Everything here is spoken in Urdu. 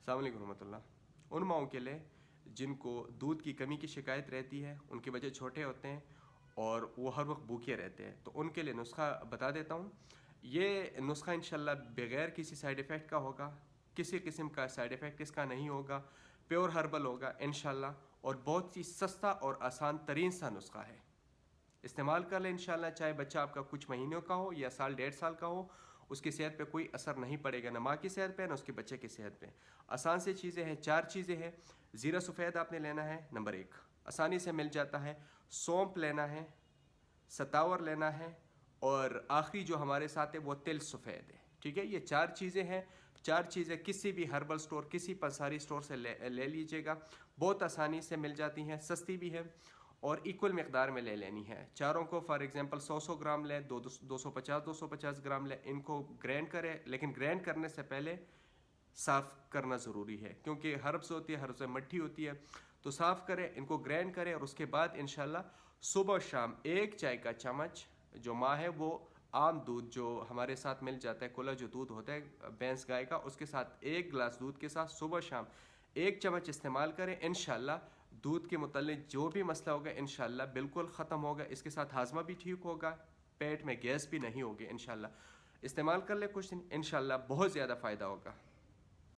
السلام علیکم ورحمۃ اللہ۔ ان ماؤں کے لیے جن کو دودھ کی کمی کی شکایت رہتی ہے، ان کے بچے چھوٹے ہوتے ہیں اور وہ ہر وقت بھوکے رہتے ہیں، تو ان کے لیے نسخہ بتا دیتا ہوں۔ یہ نسخہ انشاءاللہ بغیر کسی سائیڈ ایفیکٹ کا ہوگا، کسی قسم کا سائیڈ ایفیکٹ اس کا نہیں ہوگا، پیور ہربل ہوگا انشاءاللہ، اور بہت ہی سستا اور آسان ترین سا نسخہ ہے۔ استعمال کر لیں انشاءاللہ، چاہے بچہ آپ کا کچھ مہینوں کا ہو یا سال 1.5 سال کا ہو، اس کی صحت پہ کوئی اثر نہیں پڑے گا، نہ ماں کی صحت پہ نہ اس کے بچے کی صحت پہ۔ آسان سے چیزیں ہیں، 4 چیزیں ہیں۔ زیرہ سفید آپ نے لینا ہے، نمبر 1 آسانی سے مل جاتا ہے۔ سونپ لینا ہے، ستاور لینا ہے، اور آخری جو ہمارے ساتھ ہے وہ تل سفید ہے، ٹھیک ہے۔ یہ 4 چیزیں ہیں، 4 چیزیں کسی بھی ہربل سٹور، کسی پنساری سٹور سے لے لیجئے گا، بہت آسانی سے مل جاتی ہیں، سستی بھی ہے اور ایکول مقدار میں لے لینی ہے۔ چاروں کو فار ایگزامپل 100 گرام لیں، 250 گرام لیں، ان کو گرینڈ کریں، لیکن گرینڈ کرنے سے پہلے صاف کرنا ضروری ہے، کیونکہ ہربس ہوتی ہے، ہربس میں مٹی ہوتی ہے، تو صاف کریں، ان کو گرینڈ کریں، اور اس کے بعد انشاءاللہ صبح و شام 1 چائے کا چمچ، جو ماں ہے وہ عام دودھ جو ہمارے ساتھ مل جاتا ہے، کھلا جو دودھ ہوتا ہے بھینس گائے کا، اس کے ساتھ 1 گلاس دودھ کے ساتھ صبح شام 1 چمچ استعمال کریں۔ انشاءاللہ دودھ کے متعلق جو بھی مسئلہ ہوگا انشاءاللہ بالکل ختم ہوگا، اس کے ساتھ ہاضمہ بھی ٹھیک ہوگا، پیٹ میں گیس بھی نہیں ہوگی انشاءاللہ۔ استعمال کر لیں کچھ دن، انشاءاللہ بہت زیادہ فائدہ ہوگا۔